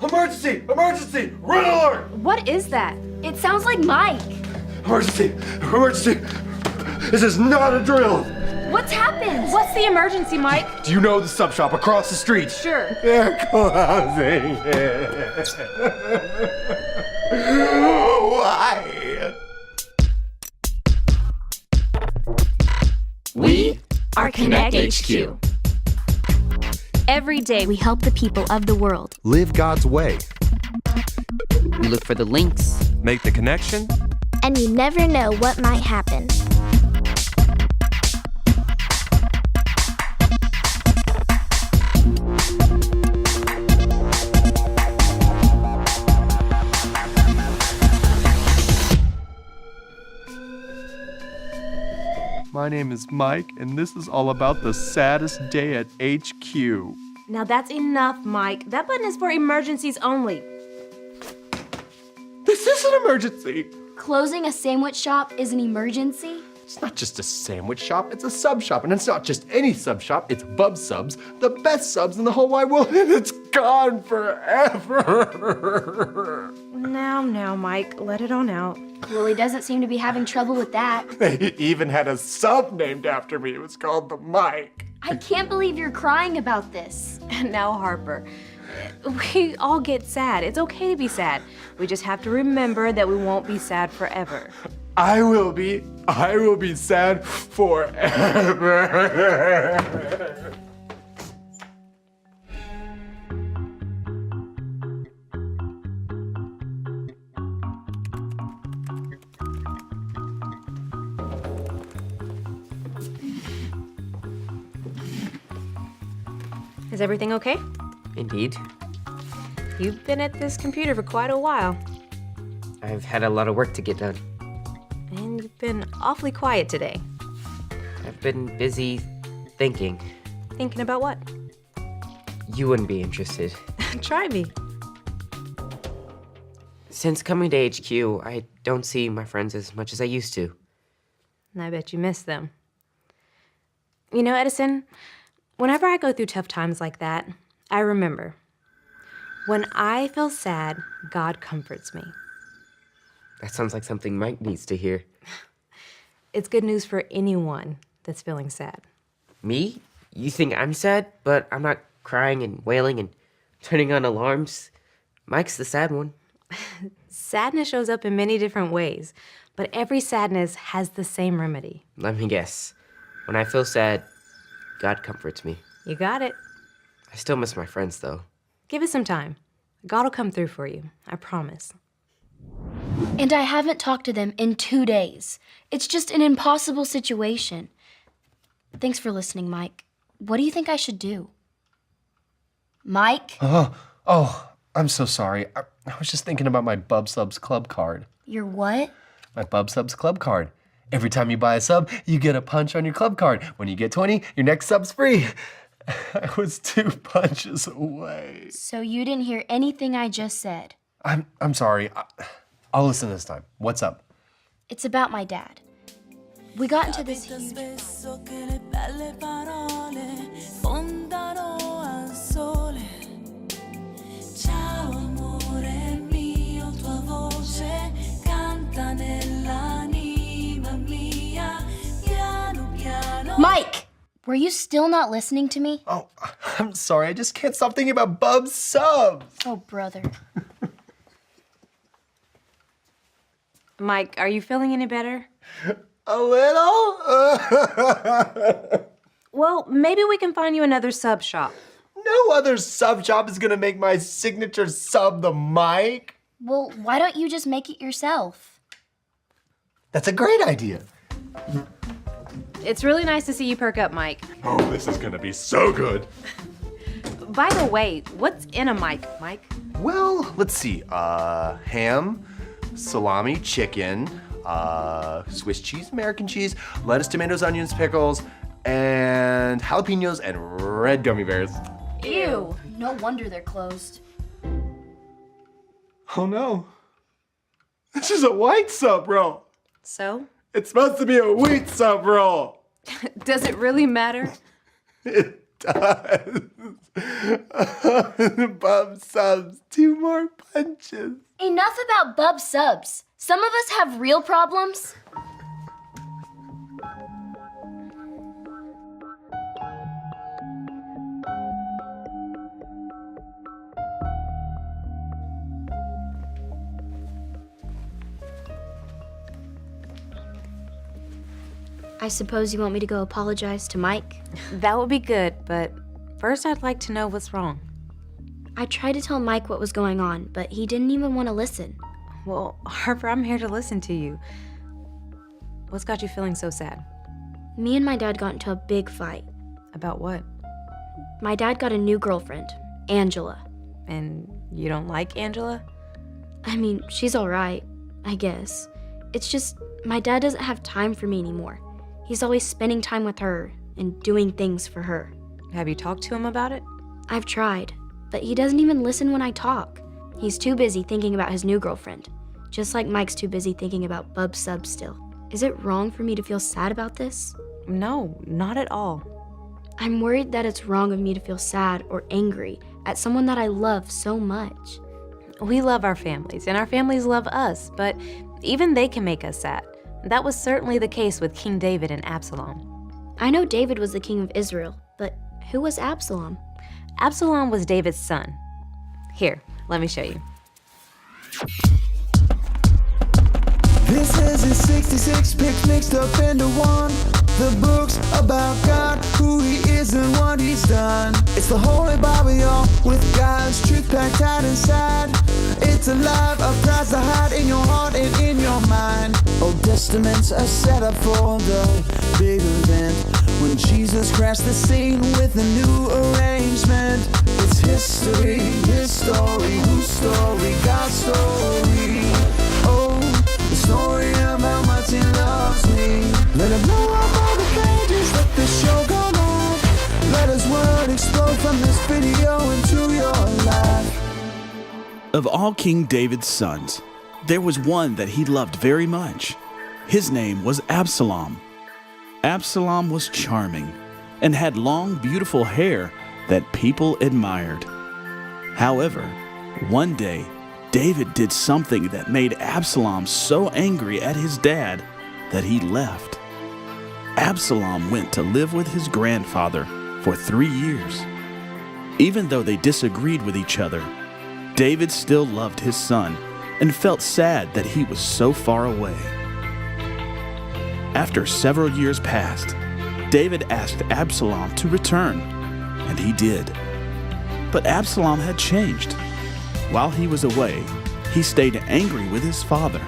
Emergency! Emergency! Red alert! What is that? It sounds like Mike. Emergency! Emergency! This is not a drill! What's happened? What's the emergency, Mike? Do you know the sub shop across the street? Sure. They're closing it. Why? We are Connect HQ. Every day we help the people of the world. Live God's way. We look for the links. Make the connection. And you never know what might happen. My name is Mike, and this is all about the saddest day at HQ. Now that's enough, Mike. That button is for emergencies only. This is an emergency! Closing a sandwich shop is an emergency? It's not just a sandwich shop, it's a sub shop. And it's not just any sub shop, it's Bub Subs, the best subs in the whole wide world, and it's gone forever. Now, Mike, let it on out. Well, he doesn't seem to be having trouble with that. They even had a sub named after me. It was called the Mike. I can't believe you're crying about this. And now, Harper, we all get sad. It's okay to be sad. We just have to remember that we won't be sad forever. I will be sad forever. Is everything okay? Indeed. You've been at this computer for quite a while. I've had a lot of work to get done. And you've been awfully quiet today. I've been busy thinking. Thinking about what? You wouldn't be interested. Try me. Since coming to HQ, I don't see my friends as much as I used to. And I bet you miss them. You know, Edison, whenever I go through tough times like that, I remember. When I feel sad, God comforts me. That sounds like something Mike needs to hear. It's good news for anyone that's feeling sad. Me? You think I'm sad, but I'm not crying and wailing and turning on alarms? Mike's the sad one. Sadness shows up in many different ways, but every sadness has the same remedy. Let me guess. When I feel sad, God comforts me. You got it. I still miss my friends, though. Give it some time. God will come through for you, I promise. And I haven't talked to them in 2 days. It's just an impossible situation. Thanks for listening, Mike. What do you think I should do? Mike? Oh, I'm so sorry. I was just thinking about my Bub Subs club card. Your what? My Bub Subs club card. Every time you buy a sub, you get a punch on your club card. When you get 20, your next sub's free. I was 2 punches away. So you didn't hear anything I just said? I'm sorry. I'll listen this time. What's up? It's about my dad. We got into this huge... Mike! Were you still not listening to me? Oh, I'm sorry. I just can't stop thinking about Bub Subs. Oh, brother. Mike, are you feeling any better? A little? Well, maybe we can find you another sub shop. No other sub shop is gonna make my signature sub the Mike. Well, why don't you just make it yourself? That's a great idea. It's really nice to see you perk up, Mike. Oh, this is gonna be so good. By the way, what's in a Mike, Mike? Well, let's see. Ham, salami, chicken, Swiss cheese, American cheese, lettuce, tomatoes, onions, pickles, and jalapenos and red gummy bears. Ew. No wonder they're closed. Oh no. This is a white sub roll. So? It's supposed to be a wheat sub roll. Does it really matter? It does. Bub subs, 2 more punches. Enough about bub subs. Some of us have real problems. I suppose you want me to go apologize to Mike? That would be good, but first I'd like to know what's wrong. I tried to tell Mike what was going on, but he didn't even want to listen. Well, Harper, I'm here to listen to you. What's got you feeling so sad? Me and my dad got into a big fight. About what? My dad got a new girlfriend, Angela. And you don't like Angela? I mean, she's all right, I guess. It's just, my dad doesn't have time for me anymore. He's always spending time with her and doing things for her. Have you talked to him about it? I've tried, but he doesn't even listen when I talk. He's too busy thinking about his new girlfriend, just like Mike's too busy thinking about bub subs still. Is it wrong for me to feel sad about this? No, not at all. I'm worried that it's wrong of me to feel sad or angry at someone that I love so much. We love our families, and our families love us, but even they can make us sad. That was certainly the case with King David and Absalom. I know David was the king of Israel, but who was Absalom? Absalom was David's son. Here, let me show you. This is his 66 picks mixed up into one. The book's about God, who he is and what he's done. It's the Holy Bible, y'all, with God's truth packed tight inside. It's alive, a prize to hide in your heart and in your mind. Old Testament's a setup for the big event, when Jesus crashed the scene with a new arrangement. It's history, his story, whose story, God's story. Oh, the story of how much he loves me. Let it blow up all the pages, let the show go on. Let his word explode from this video into your life. Of all King David's sons, there was one that he loved very much. His name was Absalom. Absalom was charming and had long, beautiful hair that people admired. However, one day, David did something that made Absalom so angry at his dad that he left. Absalom went to live with his grandfather for 3 years. Even though they disagreed with each other, David still loved his son and felt sad that he was so far away. After several years passed, David asked Absalom to return, and he did. But Absalom had changed. While he was away, he stayed angry with his father.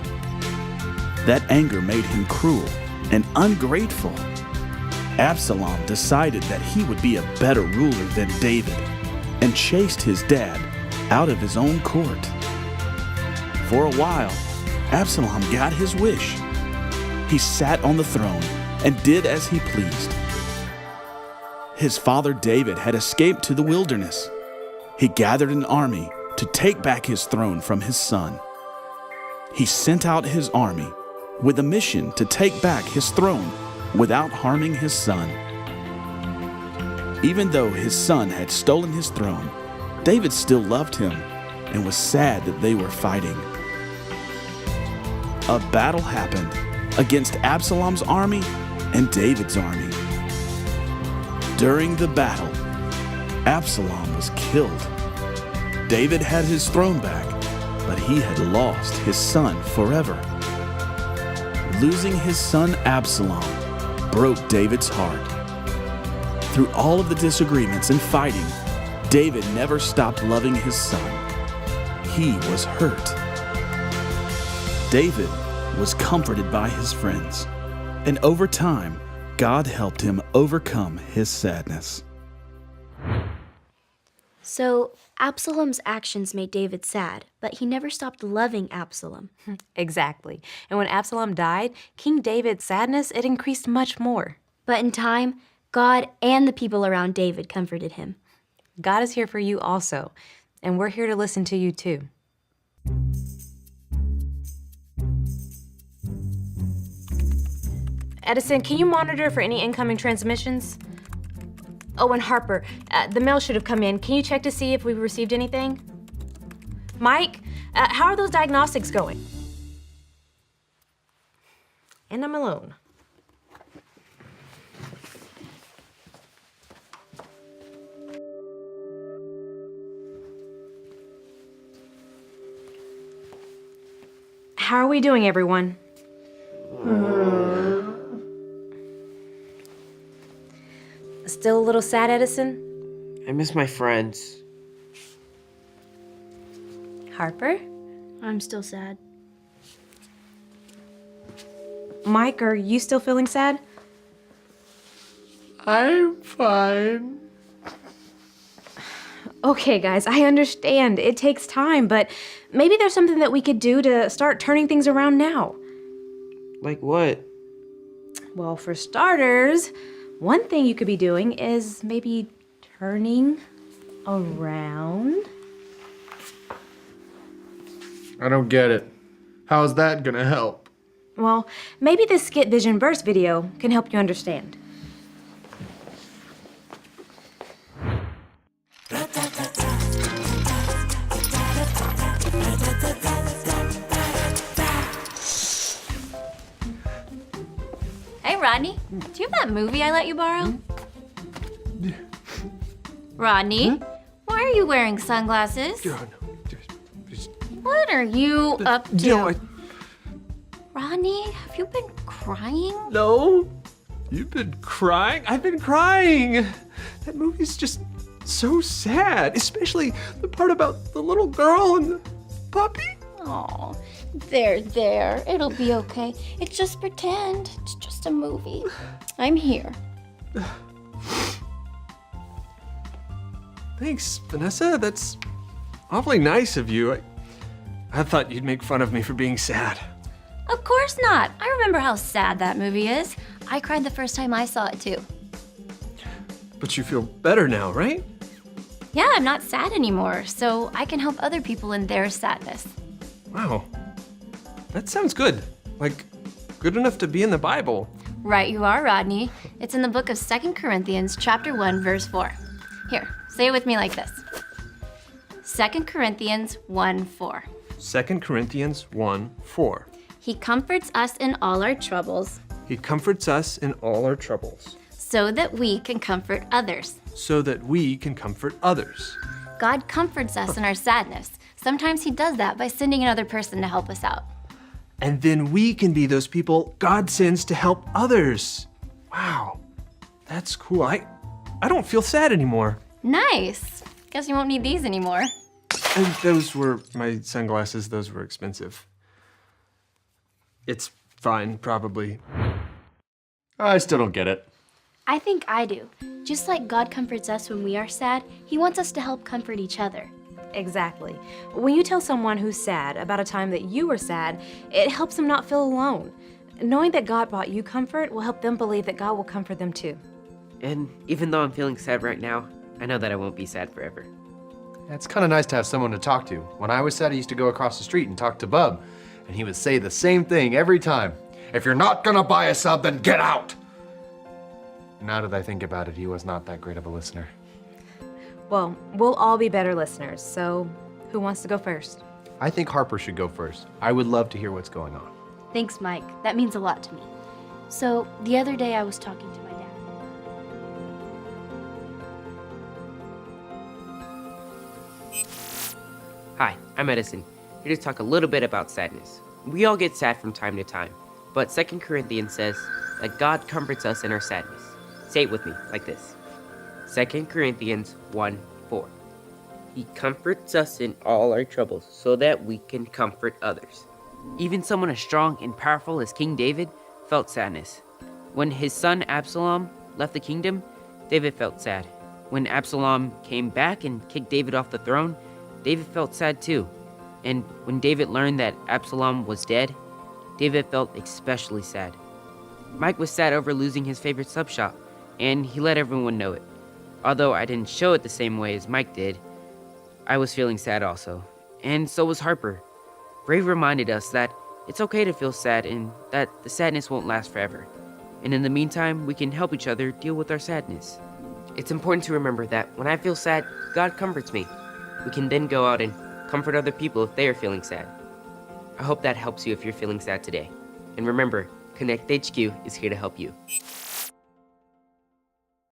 That anger made him cruel and ungrateful. Absalom decided that he would be a better ruler than David and chased his dad out of his own court. For a while, Absalom got his wish. He sat on the throne and did as he pleased. His father David had escaped to the wilderness. He gathered an army to take back his throne from his son. He sent out his army with a mission to take back his throne without harming his son. Even though his son had stolen his throne, David still loved him and was sad that they were fighting. A battle happened against Absalom's army and David's army. During the battle, Absalom was killed. David had his throne back, but he had lost his son forever. Losing his son Absalom broke David's heart. Through all of the disagreements and fighting, David never stopped loving his son. He was hurt. David was comforted by his friends, and over time, God helped him overcome his sadness. So, Absalom's actions made David sad, but he never stopped loving Absalom. Exactly. And when Absalom died, King David's sadness, it increased much more. But in time, God and the people around David comforted him. God is here for you also, and we're here to listen to you too. Edison, can you monitor for any incoming transmissions? Oh, and Harper, the mail should have come in. Can you check to see if we received anything? Mike, how are those diagnostics going? And I'm alone. How are we doing, everyone? Still a little sad, Edison? I miss my friends. Harper? I'm still sad. Mike, are you still feeling sad? I'm fine. Okay, guys, I understand. It takes time, but maybe there's something that we could do to start turning things around now. Like what? Well, for starters, one thing you could be doing is maybe turning around. I don't get it. How's that gonna help? Well, maybe this Skit Vision Verse video can help you understand. Hey, Rodney, do you have that movie I let you borrow? Rodney, why are you wearing sunglasses? What are you up to? Rodney, have you been crying? No. You've been crying? I've been crying. That movie's just so sad, especially the part about the little girl and the puppy. Oh, there. It'll be okay. It's just pretend. It's just a movie. I'm here. Thanks, Vanessa. That's awfully nice of you. I thought you'd make fun of me for being sad. Of course not. I remember how sad that movie is. I cried the first time I saw it too. But you feel better now, right? Yeah, I'm not sad anymore, so I can help other people in their sadness. Wow. That sounds good. Like, good enough to be in the Bible. Right you are, Rodney. It's in the book of 2 Corinthians, chapter 1, verse 4. Here, say it with me like this. 2 Corinthians 1:4. 2 Corinthians 1:4. He comforts us in all our troubles, He comforts us in all our troubles, so that we can comfort others. so that we can comfort others. God comforts us in our sadness. Sometimes he does that by sending another person to help us out. And then we can be those people God sends to help others. Wow, that's cool. I don't feel sad anymore. Nice. Guess you won't need these anymore. And those were my sunglasses. Those were expensive. It's fine, probably. I still don't get it. I think I do. Just like God comforts us when we are sad, he wants us to help comfort each other. Exactly. When you tell someone who's sad about a time that you were sad, it helps them not feel alone. Knowing that God brought you comfort will help them believe that God will comfort them too. And even though I'm feeling sad right now, I know that I won't be sad forever. It's kind of nice to have someone to talk to. When I was sad, I used to go across the street and talk to Bub, and he would say the same thing every time. If you're not gonna buy a sub, then get out! Now that I think about it, he was not that great of a listener. Well, we'll all be better listeners, so who wants to go first? I think Harper should go first. I would love to hear what's going on. Thanks, Mike. That means a lot to me. So, the other day I was talking to my dad. Hi, I'm Edison, here to talk a little bit about sadness. We all get sad from time to time, but 2 Corinthians says that God comforts us in our sadness. Say it with me, like this. 2 Corinthians 1:4. He comforts us in all our troubles so that we can comfort others. Even someone as strong and powerful as King David felt sadness. When his son Absalom left the kingdom, David felt sad. When Absalom came back and kicked David off the throne, David felt sad too. And when David learned that Absalom was dead, David felt especially sad. Mike was sad over losing his favorite sub shop, and he let everyone know it. Although I didn't show it the same way as Mike did, I was feeling sad also. And so was Harper. Brave reminded us that it's okay to feel sad and that the sadness won't last forever. And in the meantime, we can help each other deal with our sadness. It's important to remember that when I feel sad, God comforts me. We can then go out and comfort other people if they are feeling sad. I hope that helps you if you're feeling sad today. And remember, Connect HQ is here to help you.